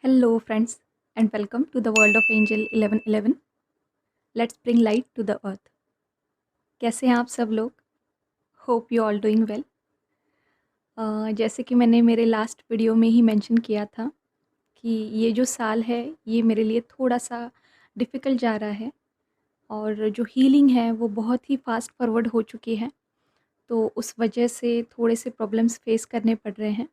Hello, friends, and welcome to the world of Angel 1111. Let's bring light to the earth. कैसे हैं आप सब लोग? Hope you all doing well. जैसे कि मैंने मेरे लास्ट वीडियो में ही मेंशन किया था कि ये जो साल है ये मेरे लिए थोड़ा सा डिफ़िकल्ट जा रहा है और जो हीलिंग है वो बहुत ही फ़ास्ट फॉरवर्ड हो चुकी है, तो उस वजह से थोड़े से प्रॉब्लम्स फेस करने पड़ रहे हैं।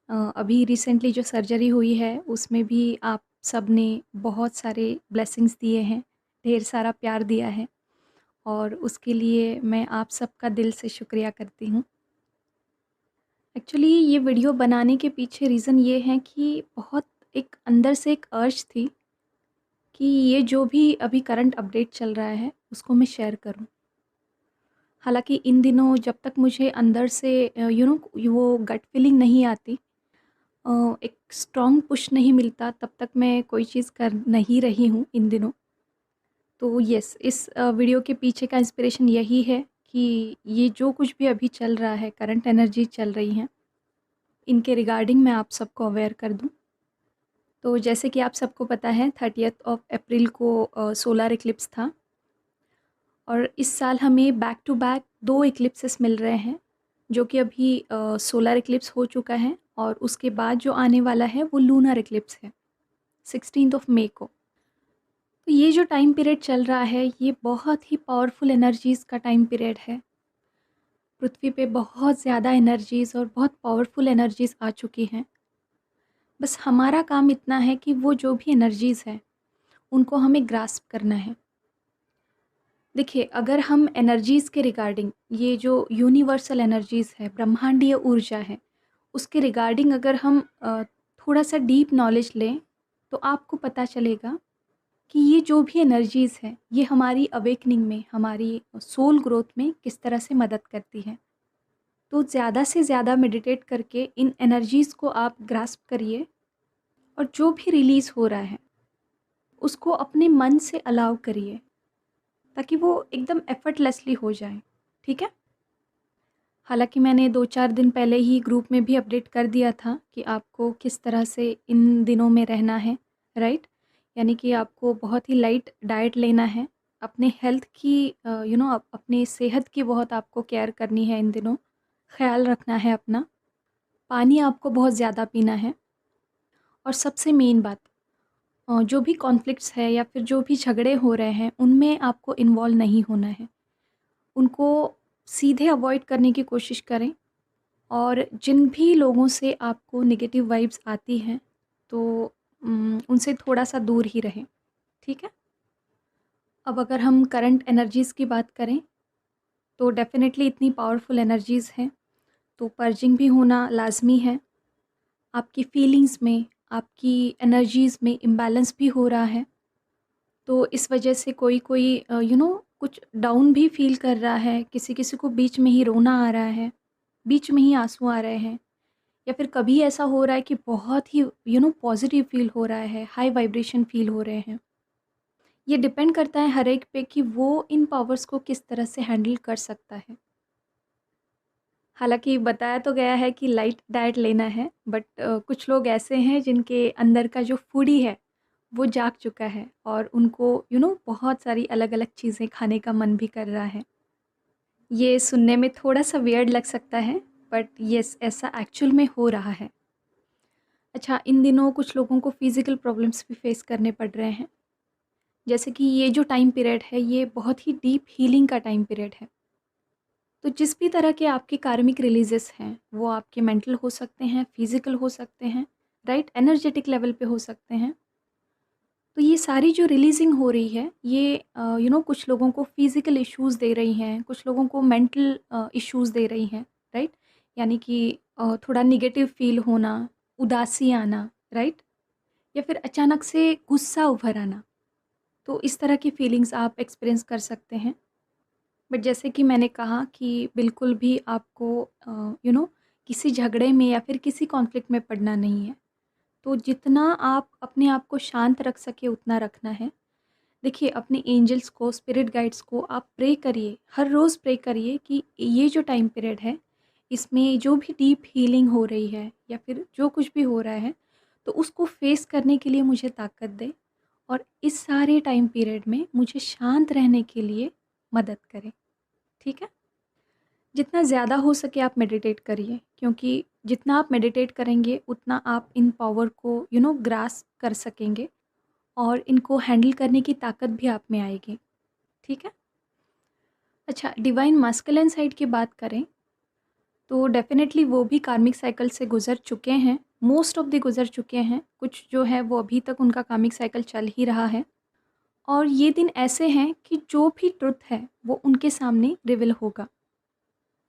अभी रिसेंटली जो सर्जरी हुई है उसमें भी आप सब ने बहुत सारे ब्लेसिंग्स दिए हैं, ढेर सारा प्यार दिया है और उसके लिए मैं आप सबका दिल से शुक्रिया करती हूँ। एक्चुअली ये वीडियो बनाने के पीछे रीज़न ये है कि बहुत एक अंदर से एक अर्ज थी कि ये जो भी अभी करंट अपडेट चल रहा है उसको मैं शेयर करूँ। हालाँकि इन दिनों जब तक मुझे अंदर से वो गट फीलिंग नहीं आती, एक स्ट्रॉन्ग पुश नहीं मिलता, तब तक मैं कोई चीज़ कर नहीं रही हूँ इन दिनों। तो येस, इस वीडियो के पीछे का इंस्पिरेशन यही है कि ये जो कुछ भी अभी चल रहा है, करंट एनर्जी चल रही हैं, इनके रिगार्डिंग मैं आप सबको अवेयर कर दूँ। तो जैसे कि आप सबको पता है 30th ऑफ अप्रैल को सोलर इक्लिप्स था और इस साल हमें बैक टू बैक 2 इक्लिप्सेस मिल रहे हैं, जो कि अभी सोलर इक्लिप्स हो चुका है और उसके बाद जो आने वाला है वो लूनर इक्लिप्स है, 16th ऑफ मई को। तो ये जो टाइम पीरियड चल रहा है ये बहुत ही पावरफुल एनर्जीज़ का टाइम पीरियड है। पृथ्वी पे बहुत ज़्यादा एनर्जीज़ और बहुत पावरफुल एनर्जीज़ आ चुकी हैं। बस हमारा काम इतना है कि वो जो भी एनर्जीज़ हैं, उनको हमें ग्रास्प करना है। देखिए, अगर हम एनर्जीज़ के रिगार्डिंग ये जो यूनिवर्सल एनर्जीज़ है, ब्रह्मांडीय ऊर्जा है, उसके रिगार्डिंग अगर हम थोड़ा-सा डीप नॉलेज लें, तो आपको पता चलेगा कि ये जो भी एनर्जीज़ हैं, ये हमारी अवेकनिंग में, हमारी सोल ग्रोथ में किस तरह से मदद करती हैं। तो ज़्यादा से ज़्यादा मेडिटेट करके इन एनर्जीज़ को आप ग्रास्प करिए और जो भी रिलीज़ हो रहा है, उसको अपने मन से अलाउ करिए, ताकि वो एकदम एफर्टलेसली हो जाए, ठीक है? हालाँकि मैंने 2-4 दिन पहले ही ग्रुप में भी अपडेट कर दिया था कि आपको किस तरह से इन दिनों में रहना है, राइट? यानी कि आपको बहुत ही लाइट डाइट लेना है, अपने हेल्थ की अपनी सेहत की बहुत आपको केयर करनी है इन दिनों, ख़्याल रखना है अपना। पानी आपको बहुत ज़्यादा पीना है और सबसे मेन बात, जो भी कॉन्फ्लिक्ट्स है या फिर जो भी झगड़े हो रहे हैं, उनमें आपको इन्वॉल्व नहीं होना है। उनको सीधे अवॉइड करने की कोशिश करें और जिन भी लोगों से आपको नेगेटिव वाइब्स आती हैं, तो उनसे थोड़ा-सा दूर ही रहें, ठीक है? अब अगर हम करंट एनर्जीज़ की बात करें, तो डेफ़िनेटली इतनी पावरफुल एनर्जीज़ हैं, तो पर्जिंग भी होना लाज़मी है। आपकी फीलिंग्स में, आपकी एनर्जीज़ में इम्बैलेंस भी हो रहा है, तो इस वजह से कोई-कोई कुछ डाउन भी फ़ील कर रहा है, किसी-किसी को बीच में ही रोना आ रहा है, बीच में ही आँसू आ रहे हैं या फिर कभी ऐसा हो रहा है कि बहुत ही पॉज़िटिव फ़ील हो रहा है, हाई वाइब्रेशन फ़ील हो रहे हैं। ये डिपेंड करता है हर एक पे कि वो इन पावर्स को किस तरह से हैंडल कर सकता है। हालाँकि बताया तो गया है कि लाइट डाइट लेना है, बट कुछ लोग ऐसे हैं जिनके अंदर का जो फूडी है, वो जाग चुका है और उनको बहुत सारी अलग-अलग चीज़ें खाने का मन भी कर रहा है। ये सुनने में थोड़ा-सा वियर्ड लग सकता है, बट येस, ऐसा एक्चुअल में हो रहा है। अच्छा, इन दिनों कुछ लोगों को फ़िज़िकल प्रॉब्लम्स भी फ़ेस करने पड़ रहे हैं। जैसे कि ये जो टाइम पीरियड है, ये बहुत ही डीप हीलिंग का टाइम पीरियड है। तो जिस भी तरह के आपके कार्मिक रिलीज़ेस हैं, वो आपके मेंटल हो सकते हैं, फ़िज़िकल हो सकते हैं, राइट? एनर्जेटिक लेवल पे हो सकते हैं। तो ये सारी जो रिलीज़िंग हो रही है, ये कुछ लोगों को फ़िज़िकल इश्यूज़ दे रही हैं, कुछ लोगों को मेंटल इश्यूज़ दे रही हैं, राइट? यानी कि थोड़ा नेगेटिव फ़ील होना, उदासी आना, राइट? या फिर अचानक से गुस्सा उभर आना। तो इस तरह की फीलिंग्स आप एक्सपीरियंस कर सकते हैं। बट जैसे कि मैंने कहा कि बिल्कुल भी आपको किसी झगड़े में या फिर किसी कॉन्फ्लिक्ट में पड़ना नहीं है। तो जितना आप अपने आप को शांत रख सके उतना रखना है। देखिए, अपने एंजल्स को, स्पिरिट गाइड्स को आप प्रे करिए, हर रोज़ प्रे करिए कि ये जो टाइम पीरियड है, इसमें जो भी डीप हीलिंग हो रही है या फिर जो कुछ भी हो रहा है, तो उसको फ़ेस करने के लिए मुझे ताकत दे और इस सारे टाइम पीरियड में मुझे शांत रहने के लिए मदद करे, ठीक है? जितना ज़्यादा हो सके आप मेडिटेट करिए, क्योंकि जितना आप मेडिटेट करेंगे उतना आप इन पावर को ग्रास्प कर सकेंगे और इनको हैंडल करने की ताकत भी आप में आएगी, ठीक है? अच्छा, डिवाइन मास्कुलिन साइड की बात करें तो डेफ़िनेटली वो भी कार्मिक साइकिल से गुज़र चुके हैं, मोस्ट ऑफ द गुज़र चुके हैं, कुछ जो है वो अभी तक उनका कार्मिक साइकिल चल ही रहा है और ये दिन ऐसे हैं कि जो भी ट्रुथ है वो उनके सामने रिवील होगा।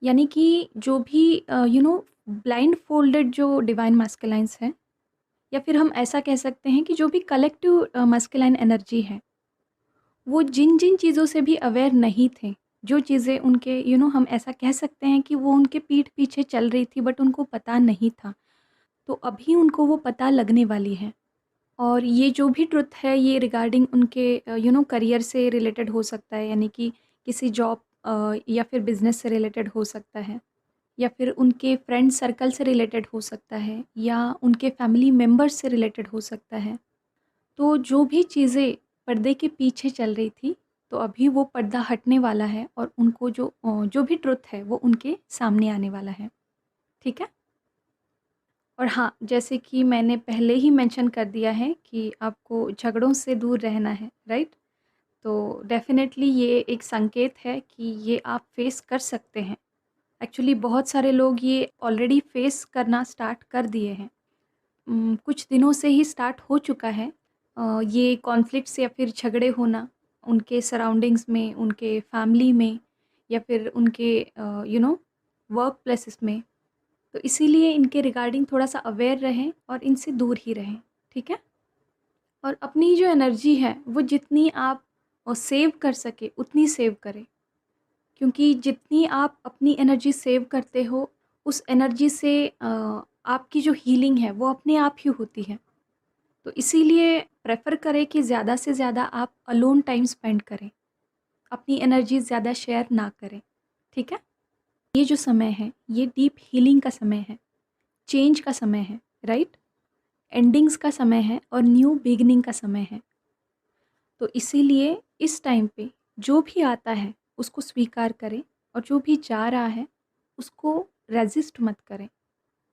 यानी कि जो भी ब्लाइंड फ़ोल्डेड जो डिवाइन मास्कुलाइन्स हैं या फिर हम ऐसा कह सकते हैं कि जो भी कलेक्टिव मास्कुलाइन एनर्जी है, वो जिन-जिन चीज़ों से भी अवेयर नहीं थे, जो चीज़ें उनके हम ऐसा कह सकते हैं कि वो उनके पीठ पीछे चल रही थी बट उनको पता नहीं था, तो अभी उनको वो पता लगने वाली है। और ये जो भी ट्रुथ है ये रिगार्डिंग उनके करियर से रिलेटेड हो सकता है, यानी कि किसी जॉब या फिर बिज़नेस से रिलेटेड हो सकता है या फिर उनके फ्रेंड सर्कल से रिलेटेड हो सकता है या उनके फैमिली मेंबर्स से रिलेटेड हो सकता है। तो जो भी चीज़ें पर्दे के पीछे चल रही थी, तो अभी वो पर्दा हटने वाला है और उनको जो भी ट्रुथ है वो उनके सामने आने वाला है, ठीक है? और हाँ, जैसे कि मैंने पहले ही मेंशन कर दिया है कि आपको झगड़ों से दूर रहना है, राइट? तो डेफ़िनेटली ये एक संकेत है कि ये आप फ़ेस कर सकते हैं। एक्चुअली बहुत सारे लोग ये ऑलरेडी फ़ेस करना स्टार्ट कर दिए हैं। कुछ दिनों से ही स्टार्ट हो चुका है ये कॉन्फ्लिक्ट्स या फिर झगड़े होना उनके सराउंडिंग्स में, उनके फैमिली में या फिर उनके वर्क प्लेसेस में। तो इसीलिए इनके रिगार्डिंग थोड़ा-सा अवेयर रहें और इनसे दूर ही रहें, ठीक है? और अपनी जो एनर्जी है वो जितनी आप सेव कर सकें उतनी सेव करें। क्योंकि जितनी आप अपनी एनर्जी सेव करते हो, उस एनर्जी से आपकी जो हीलिंग है वो अपने आप ही होती है। तो इसीलिए प्रेफ़र करें कि ज़्यादा से ज़्यादा आप अलोन टाइम स्पेंड करें, अपनी एनर्जी ज़्यादा शेयर ना करें, ठीक है? ये जो समय है, ये डीप हीलिंग का समय है, चेंज का समय है, राइट? एंडिंग्स का समय है और न्यू बिगिनिंग का समय है। तो इसीलिए इस टाइम पे जो भी आता है उसको स्वीकार करें और जो भी जा रहा है उसको रेज़िस्ट मत करें,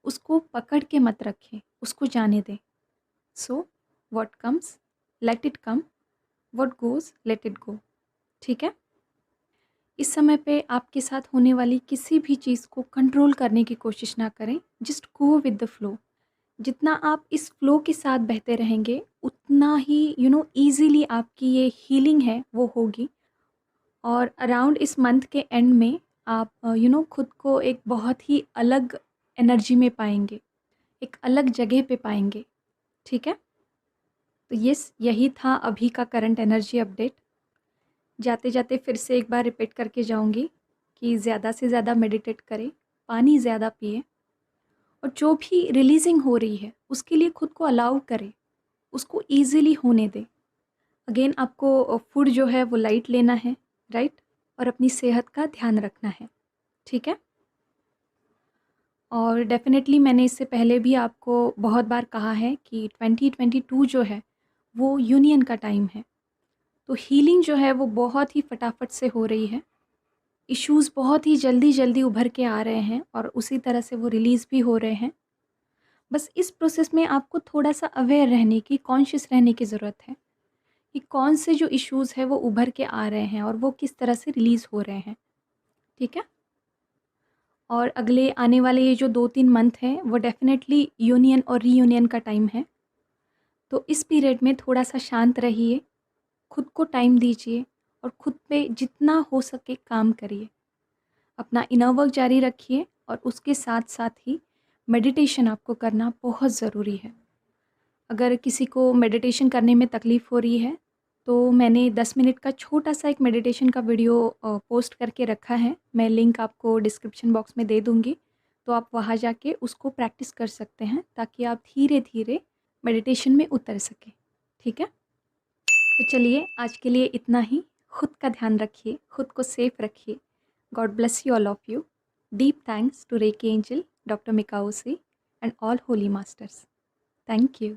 उसको पकड़ के मत रखें, उसको जाने दें। So what comes let it come, what goes let it go, ठीक है? इस समय पे आपके साथ होने वाली किसी भी चीज़ को कंट्रोल करने की कोशिश ना करें, just go with the flow. जितना आप इस फ्लो के साथ बहते रहेंगे, उतना ही ईज़िली आपकी ये हीलिंग है वो होगी और अराउंड इस मंथ के एंड में आप खुद को एक बहुत ही अलग एनर्जी में पाएँगे, एक अलग जगह पे पाएँगे, ठीक है? तो यही था अभी का करंट एनर्जी अपडेट। जाते-जाते फिर से एक बार रिपीट करके जाऊँगी कि ज़्यादा से ज़्यादा मेडिटेट करें, पानी ज़्यादा पिएँ और जो भी रिलीज़िंग हो रही है, उसके लिए खुद को अलाउ करें, उसको ईज़िली होने दें। अगेन आपको फूड जो है वो लाइट लेना है, राइट? और अपनी सेहत का ध्यान रखना है, ठीक है? और डेफ़िनेटली मैंने इससे पहले भी आपको बहुत बार कहा है कि 2022 जो है, वो यूनियन का टाइम है। तो हीलिंग जो है वो बहुत ही फटाफट से हो रही है। इश्यूज़ बहुत ही जल्दी-जल्दी उभर के आ रहे हैं और उसी तरह से वो रिलीज़ भी हो रहे हैं। बस इस प्रोसेस में आपको थोड़ा-सा अवेयर रहने की, कॉन्शियस रहने की ज़रूरत है कि कौन से जो इश्यूज़ हैं वो उभर के आ रहे हैं और वो किस तरह से रिलीज़ हो रहे हैं, ठीक है? और अगले आने वाले ये जो 2-3 मंथ हैं वो डेफ़िनेटली यूनियन और रीयूनियन का टाइम है। तो इस पीरियड में थोड़ा-सा शांत रहिए, खुद को टाइम दीजिए और खुद पे जितना हो सके काम करिए। अपना इनर वर्क जारी रखिए और उसके साथ-साथ ही मेडिटेशन आपको करना बहुत ज़रूरी है। अगर किसी को मेडिटेशन करने में तकलीफ़ हो रही है, तो मैंने 10 मिनट का छोटा-सा एक मेडिटेशन का वीडियो पोस्ट करके रखा है। मैं लिंक आपको डिस्क्रिप्शन बॉक्स में दे दूँगी, तो आप वहाँ जाके उसको प्रैक्टिस कर सकते हैं ताकि आप धीरे-धीरे मेडिटेशन में उतर सकें। ठीक है? तो चलिए आज के लिए इतना ही। खुद का ध्यान रखिए, खुद को सेफ रखिए। God bless you all of you. Deep thanks to reiki angel, doctor Mikao Usui and all holy masters. Thank you.